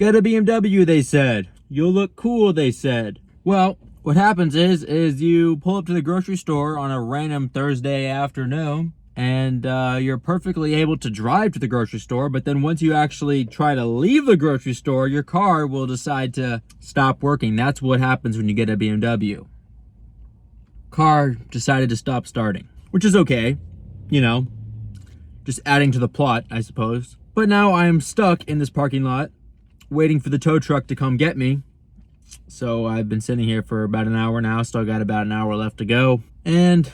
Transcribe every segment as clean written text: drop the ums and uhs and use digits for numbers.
Get a BMW, they said. You'll look cool, they said. Well, what happens is you pull up to the grocery store on a random Thursday afternoon, and you're perfectly able to drive to the grocery store, but then once you actually try to leave the grocery store, your car will decide to stop working. That's what happens when you get a BMW. Car decided to stop starting, which is okay, you know, just adding to the plot, I suppose. But now I am stuck in this parking lot, waiting for the tow truck to come get me. So I've been sitting here for about an hour now, still got about an hour left to go. And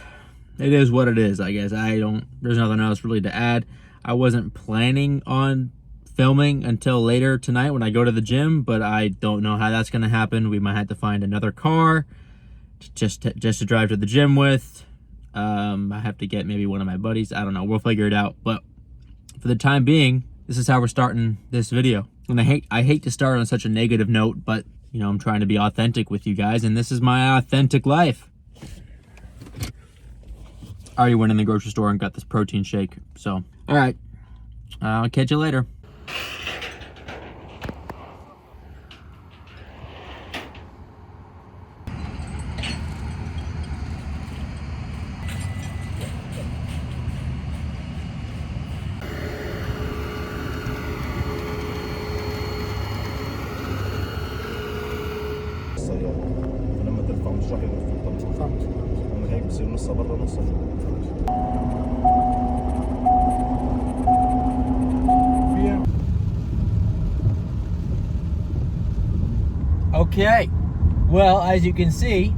it is what it is, I guess. There's nothing else really to add. I wasn't planning on filming until later tonight when I go to the gym, but I don't know how that's gonna happen. We might have to find another car just to drive to the gym with. I have to get maybe one of my buddies. I don't know, we'll figure it out. But for the time being, this is how we're starting this video. And I hate to start on such a negative note, but you know, I'm trying to be authentic with you guys, and this is my authentic life. I already went in the grocery store and got this protein shake. So, all right, I'll catch you later. فلما ترفع مش راح يوقف في الطريق. فهمت. لما هيك بصير نصها برا نصها جوا. Okay, well, as you can see,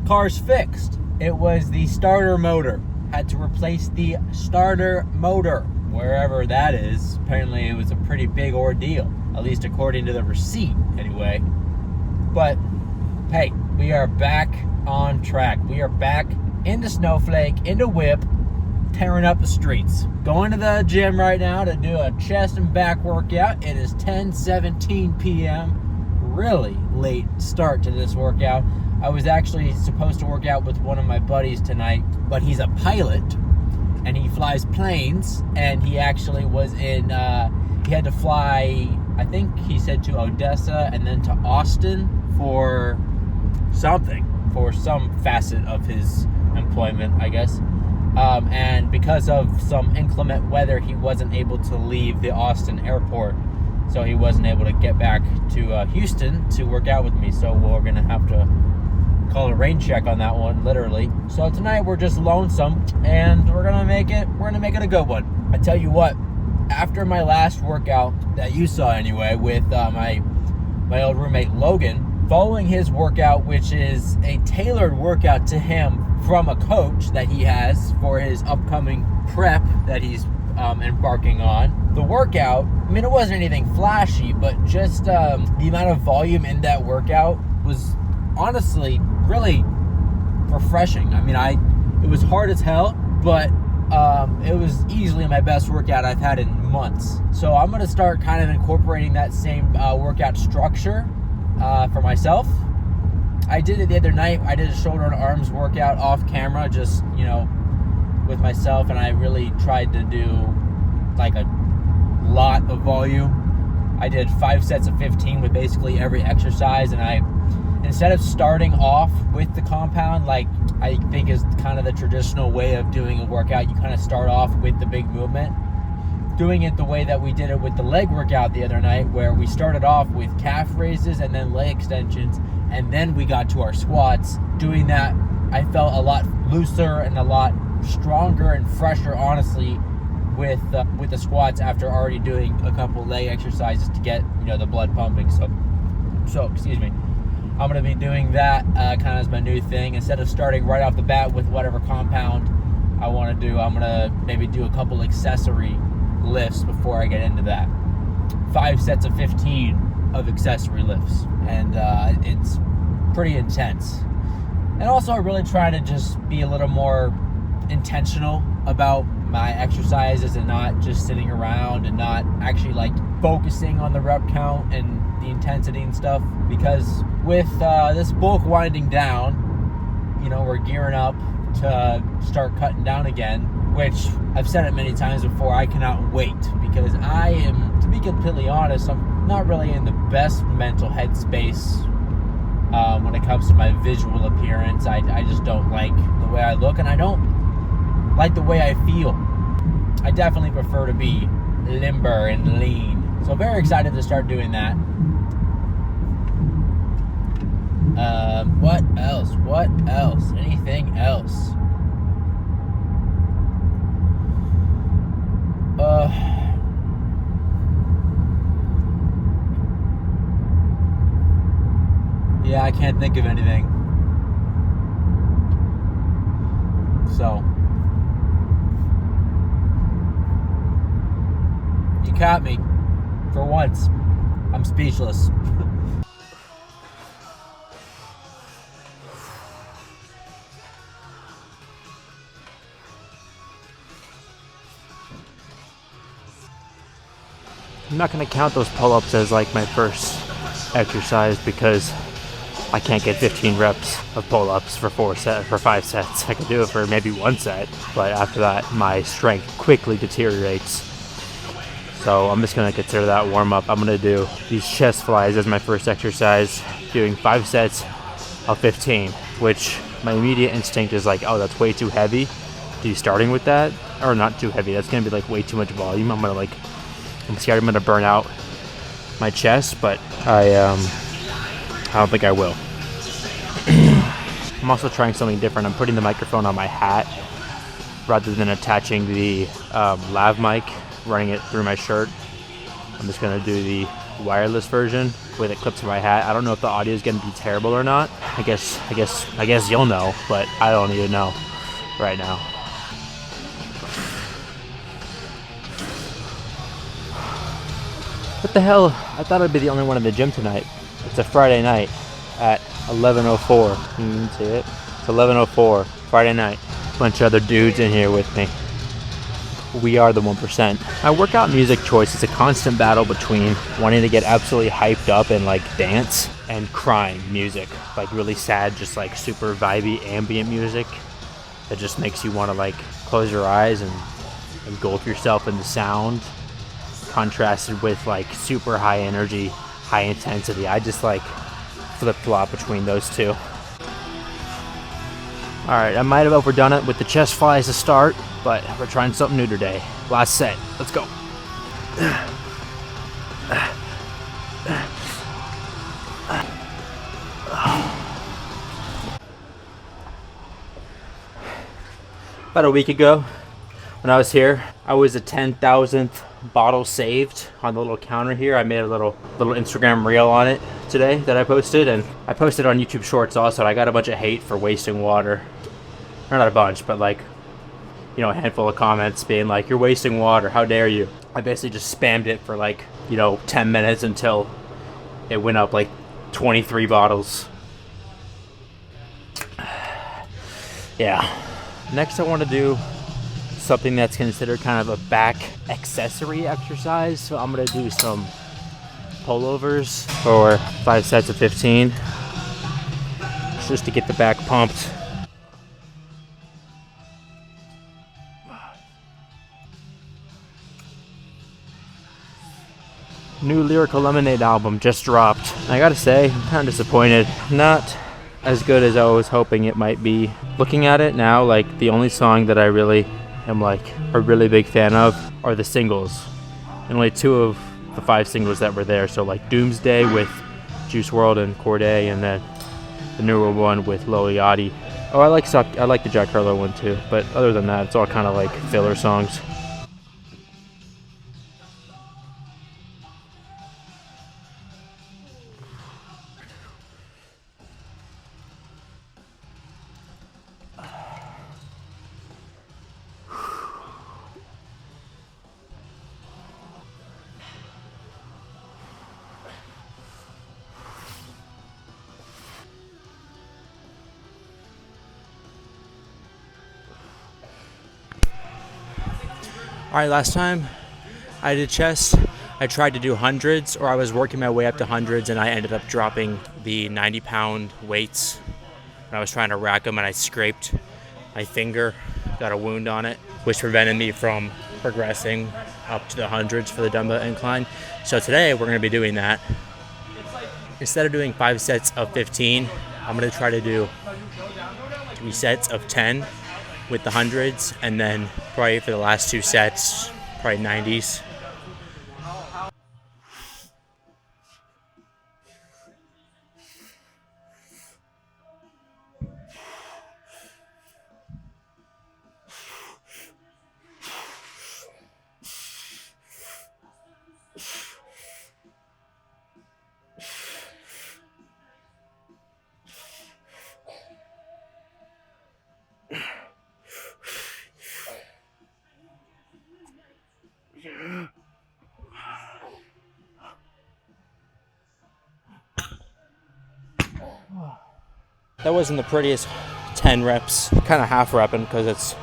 car's fixed. It was the starter motor. Had to replace the starter motor, wherever that is. Apparently it was a pretty big ordeal, at least according to the receipt anyway. But hey, we are back on track. We are back into Snowflake, into Whip, tearing up the streets. Going to the gym right now to do a chest and back workout. It is 10:17 p.m. Really late start to this workout. I was actually supposed to work out with one of my buddies tonight, but he's a pilot and he flies planes, and he actually was in, he had to fly, I think he said to Odessa and then to Austin for something, for some facet of his employment, I guess. And because of some inclement weather, he wasn't able to leave the Austin airport. So he wasn't able to get back to Houston to work out with me. So we're gonna have to call a rain check on that one, literally. So tonight we're just lonesome, and we're gonna make it a good one. I tell you what, after my last workout that you saw anyway with my old roommate Logan, following his workout, which is a tailored workout to him from a coach that he has for his upcoming prep that he's embarking on. The workout, I mean, it wasn't anything flashy, but just the amount of volume in that workout was honestly really refreshing. I mean, it was hard as hell, but it was easily my best workout I've had in months. So I'm gonna start kind of incorporating that same workout structure for myself. I did it the other night. I did a shoulder and arms workout off camera, just, you know, with myself, and I really tried to do like a lot of volume. I did 5 sets of 15 with basically every exercise, and instead of starting off with the compound, like I think is kind of the traditional way of doing a workout, you kind of start off with the big movement. Doing it the way that we did it with the leg workout the other night, where we started off with calf raises and then leg extensions, and then we got to our squats. Doing that, I felt a lot looser and a lot stronger and fresher, honestly, with the squats after already doing a couple leg exercises to get, you know, the blood pumping. So excuse me, I'm gonna be doing that kind of as my new thing. Instead of starting right off the bat with whatever compound I want to do, I'm gonna maybe do a couple accessory lifts before I get into that. 5 sets of 15 of accessory lifts, and it's pretty intense. And also I really try to just be a little more intentional about my exercises and not just sitting around and not actually like focusing on the rep count and the intensity and stuff, because with this bulk winding down, you know, we're gearing up to start cutting down again, which I've said it many times before. I cannot wait, because I am, to be be completely honest, I'm not really in the best mental headspace when it comes to my visual appearance. I just don't like the way I look, and I don't like the way I feel. I definitely prefer to be limber and lean. So very excited to start doing that. What else? What else? Anything else? Yeah, I can't think of anything. So, you caught me. For once. I'm speechless. I'm not going to count those pull-ups as like my first exercise because I can't get 15 reps of pull-ups for 5 sets. I could do it for maybe 1 set, but after that my strength quickly deteriorates. So I'm just going to consider that warm-up. I'm going to do these chest flies as my first exercise, doing 5 sets of 15, which my immediate instinct is like, oh, that's way too heavy to be starting with that, or not too heavy. That's going to be like way too much volume. I'm scared I'm going to burn out my chest, but I don't think I will. I'm also trying something different. I'm putting the microphone on my hat rather than attaching the lav mic, running it through my shirt. I'm just going to do the wireless version with it clipped to my hat. I don't know if the audio is going to be terrible or not. I guess you'll know, but I don't need to know right now. What the hell? I thought I'd be the only one in the gym tonight. It's a Friday night at 11:04. You can see it. It's 11:04, Friday night. Bunch of other dudes in here with me. We are the 1%. My workout music choice is a constant battle between wanting to get absolutely hyped up and like dance and crying music. Like really sad, just like super vibey ambient music that just makes you want to like close your eyes and engulf yourself in the sound. Contrasted with like super high energy, high intensity. I just like flip-flop between those two. Alright, I might have overdone it with the chest flies to start, but we're trying something new today. Last set. Let's go. About a week ago, when I was here, I was a 10,000th bottle saved on the little counter here. I made a little Instagram reel on it today that I posted, and I posted on YouTube Shorts also. And I got a bunch of hate for wasting water. Or not a bunch, but like, you know, a handful of comments being like, you're wasting water, how dare you. I basically just spammed it for like, 10 minutes until it went up like 23 bottles. Yeah. Next I want to do something that's considered kind of a back accessory exercise. So I'm going to do some pullovers for 5 sets of 15 just to get the back pumped. New Lyrical Lemonade album just dropped. I gotta say, I'm kind of disappointed. Not as good as I was hoping it might be. Looking at it now, like the only song that I really am like a really big fan of are the singles, and only 2 of the 5 singles that were there. So like Doomsday with Juice WRLD and Cordae, and then the newer one with Lil Yachty. Oh, I like the Jack Harlow one too, but other than that, it's all kind of like filler songs. Alright, last time I did chest, I tried to do hundreds, or I was working my way up to hundreds, and I ended up dropping the 90-pound weights. And I was trying to rack them, and I scraped my finger, got a wound on it, which prevented me from progressing up to the hundreds for the dumbbell incline. So today we're going to be doing that. Instead of doing 5 sets of 15, I'm going to try to do 3 sets of 10 with the hundreds, and then probably for the last 2 sets, probably 90s. That wasn't the prettiest 10 reps, kind of half repping because it's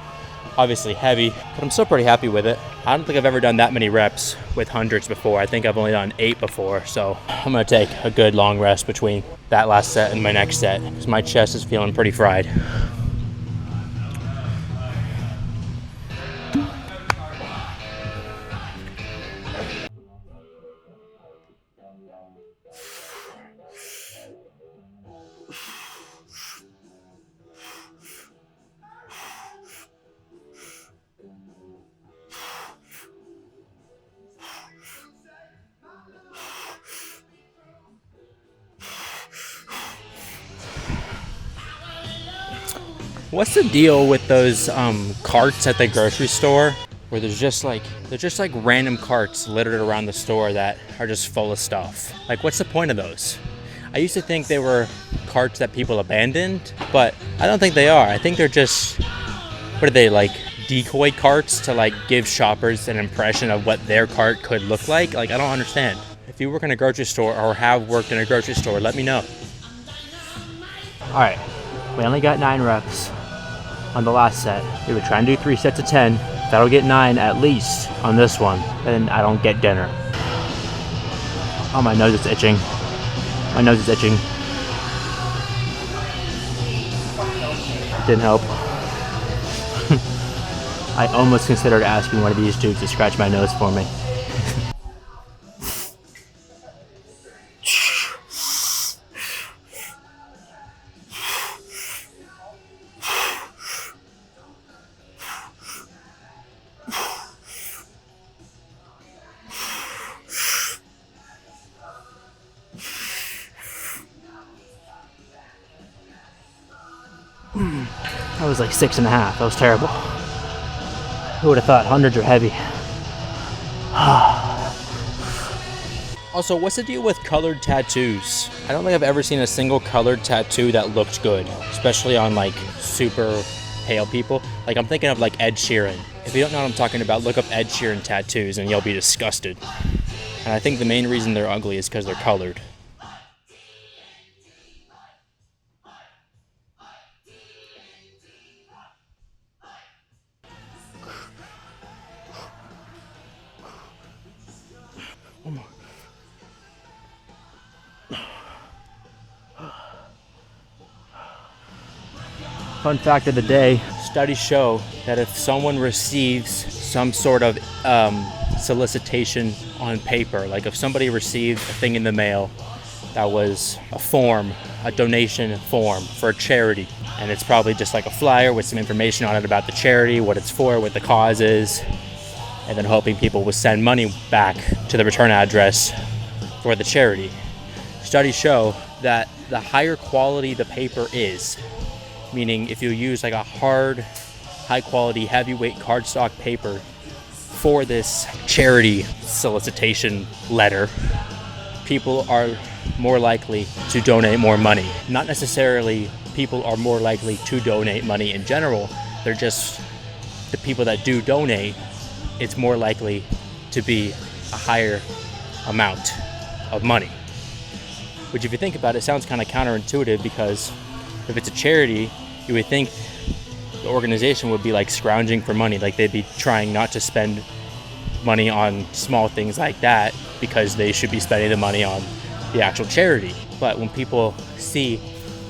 obviously heavy, but I'm still pretty happy with it. I don't think I've ever done that many reps with hundreds before. I think I've only done 8 before, so I'm gonna take a good long rest between that last set and my next set because my chest is feeling pretty fried. What's the deal with those carts at the grocery store where they're just like random carts littered around the store that are just full of stuff? Like, what's the point of those? I used to think they were carts that people abandoned, but I don't think they are. I think they're just, what are they, like decoy carts to like give shoppers an impression of what their cart could look like? Like, I don't understand. If you work in a grocery store or have worked in a grocery store, let me know. All right, we only got 9 reps on the last set. We would try and do 3 sets of 10. That'll get 9 at least on this one, and I don't get dinner. Oh, my nose is itching. My nose is itching. Didn't help. I almost considered asking one of these dudes to scratch my nose for me. That was like 6.5. That was terrible. Who would have thought hundreds are heavy? Also, what's the deal with colored tattoos? I don't think I've ever seen a single colored tattoo that looked good, especially on like super pale people. Like, I'm thinking of like Ed Sheeran. If you don't know what I'm talking about, look up Ed Sheeran tattoos and you'll be disgusted. And I think the main reason they're ugly is because they're colored. Fun fact of the day, studies show that if someone receives some sort of solicitation on paper, like if somebody received a thing in the mail that was a form, a donation form for a charity, and it's probably just like a flyer with some information on it about the charity, what it's for, what the cause is, and then hoping people will send money back to the return address for the charity. Studies show that the higher quality the paper is, meaning if you use like a hard, high quality, heavyweight cardstock paper for this charity solicitation letter, people are more likely to donate more money. Not necessarily people are more likely to donate money in general, they're just the people that do donate, it's more likely to be a higher amount of money. Which, if you think about it, sounds kind of counterintuitive, because if it's a charity, you would think the organization would be like scrounging for money, like they'd be trying not to spend money on small things like that because they should be spending the money on the actual charity. But when people see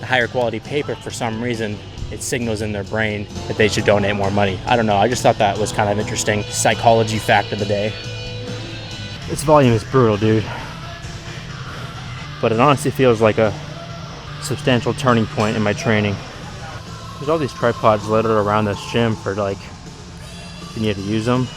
the higher quality paper, for some reason it signals in their brain that they should donate more money. I don't know. I just thought that was kind of interesting psychology fact of the day. This volume is brutal, dude. But it honestly feels like a substantial turning point in my training. There's all these tripods littered around this gym for like, if you need to use them.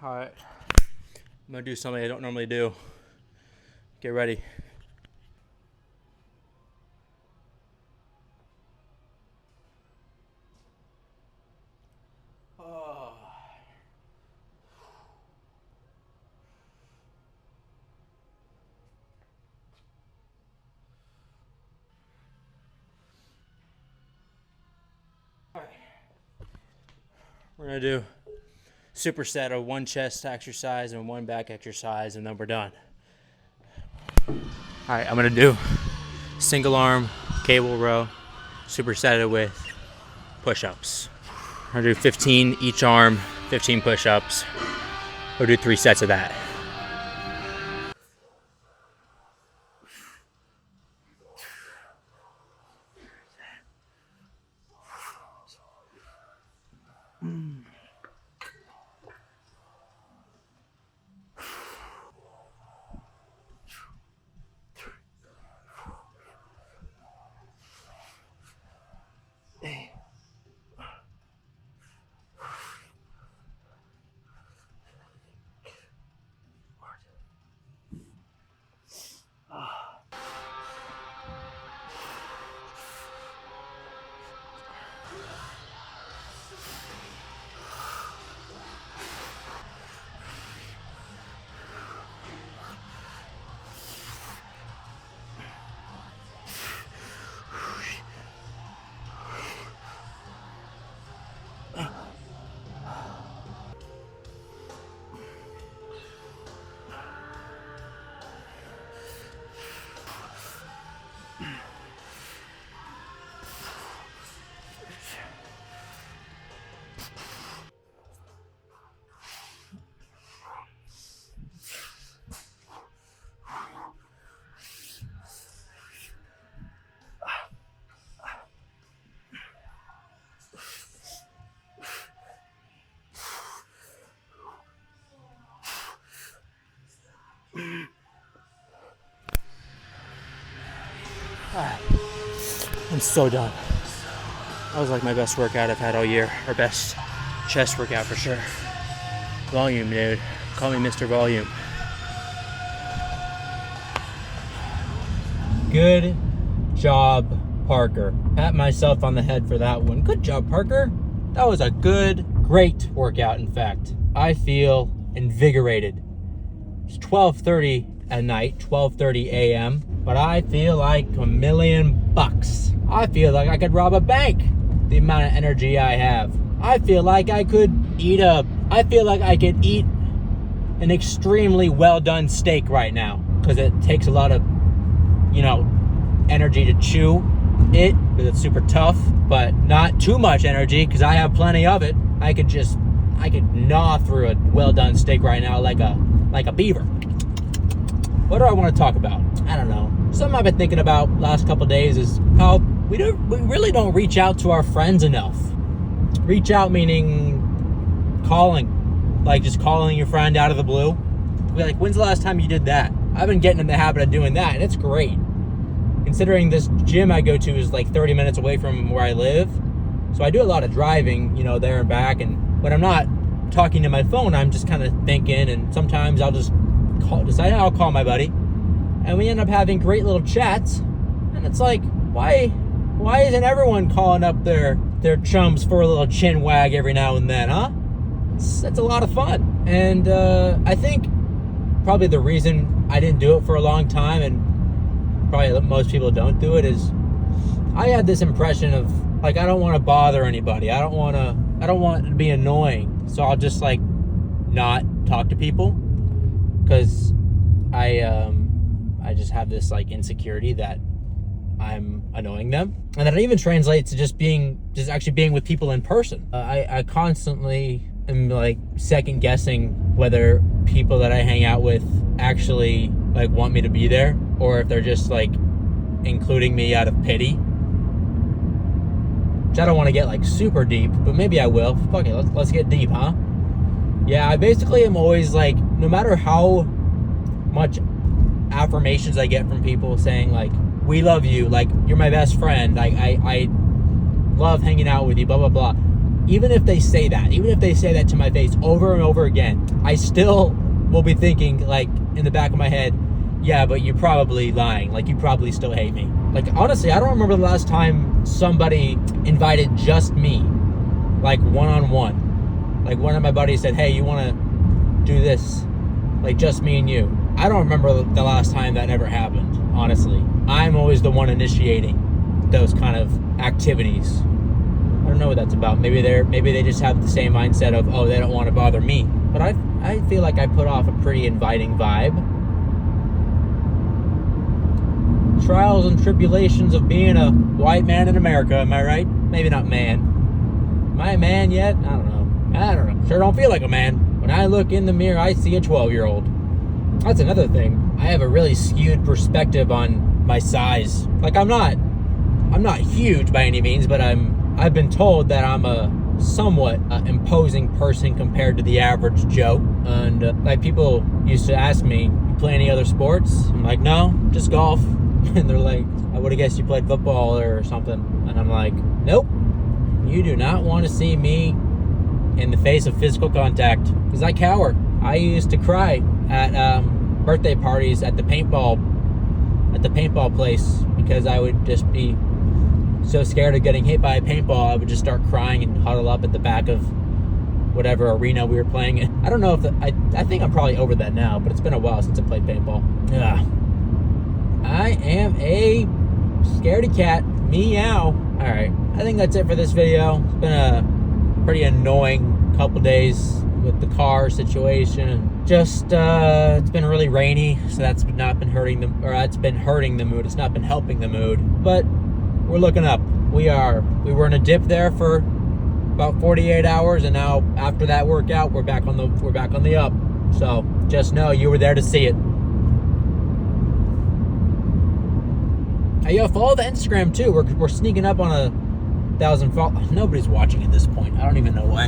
All right, I'm gonna do something I don't normally do. Get ready. Oh. All right, we're gonna do superset of one chest exercise and one back exercise, and then we're done. All right, I'm gonna do single arm cable row, supersetted with push-ups. I'm gonna do 15 each arm, 15 push-ups. We'll do 3 sets of that. Alright, I'm so done. That was like my best workout I've had all year, or best chest workout for sure. Volume, dude. Call me Mr. Volume. Good job, Parker. Pat myself on the head for that one. Good job, Parker. That was a great workout, in fact. I feel invigorated. It's 12:30 at night, 12:30 a.m., but I feel like $1,000,000. I feel like I could rob a bank, the amount of energy I have. I feel like I could eat an extremely well done steak right now, because it takes a lot of, energy to chew it, because it's super tough, but not too much energy because I have plenty of it. I could gnaw through a well done steak right now like a beaver. What do I want to talk about? I don't know. Something I've been thinking about last couple days is how we really don't reach out to our friends enough. Reach out meaning calling, like just calling your friend out of the blue. Be like, when's the last time you did that? I've been getting in the habit of doing that, and it's great. Considering this gym I go to is like 30 minutes away from where I live, so I do a lot of driving, you know, there and back, and when I'm not talking to my phone, I'm just kind of thinking, and sometimes I'll just decide I'll call my buddy, and we end up having great little chats, and it's like, why isn't everyone calling up their chums for a little chin wag every now and then, huh? That's a lot of fun. And I think probably the reason I didn't do it for a long time, and probably most people don't do it, is I had this impression of like, I don't want to bother anybody. I don't want it to be annoying. So I'll just like not talk to people, because I just have this like insecurity that I'm annoying them, and that even translates to just actually being with people in person. I constantly am like second guessing whether people that I hang out with actually like want me to be there, or if they're just like including me out of pity. Which I don't want to get like super deep, but maybe I will. Fuck it, let's get deep, huh? Yeah, I basically am always like, no matter how much affirmations I get from people saying like, we love you, like, you're my best friend, like, I love hanging out with you, blah, blah, blah. Even if they say that to my face over and over again, I still will be thinking, like, in the back of my head, yeah, but you're probably lying. Like, you probably still hate me. Like, honestly, I don't remember the last time somebody invited just me, like, one-on-one. Like, one of my buddies said, hey, you want to do this? Like, just me and you. I don't remember the last time that ever happened, honestly. I'm always the one initiating those kind of activities. I don't know what that's about. Maybe they just have the same mindset of, oh, they don't want to bother me. But I feel like I put off a pretty inviting vibe. Trials and tribulations of being a white man in America, am I right? Maybe not man. Am I a man yet? I don't know. Sure don't feel like a man. When I look in the mirror, I see a 12-year-old. That's another thing. I have a really skewed perspective on my size. Like, I'm not huge by any means, but I've been told that I'm a somewhat imposing person compared to the average Joe. And like, people used to ask me, you play any other sports? I'm like, no, just golf. And they're like, I would have guessed you played football or something. And I'm like, nope. You do not want to see me in the face of physical contact, because I cower. I used to cry at birthday parties at the paintball place, because I would just be so scared of getting hit by a paintball. I would just start crying and huddle up at the back of whatever arena we were playing in. I don't know if I think I'm probably over that now, but it's been a while since I played paintball. Yeah. I am a scaredy cat. Meow. All right, I think that's it for this video. It's been a pretty annoying couple days with the car situation. Just it's been really rainy, so that's not been hurting the, or that's been hurting the mood. It's not been helping the mood, but we're looking up. We were in a dip there for about 48 hours, and now after that workout, we're back on the up. So just know you were there to see it. Hey, yo, follow the Instagram too. We're sneaking up on 1,000 followers. Nobody's watching at this point. I don't even know why.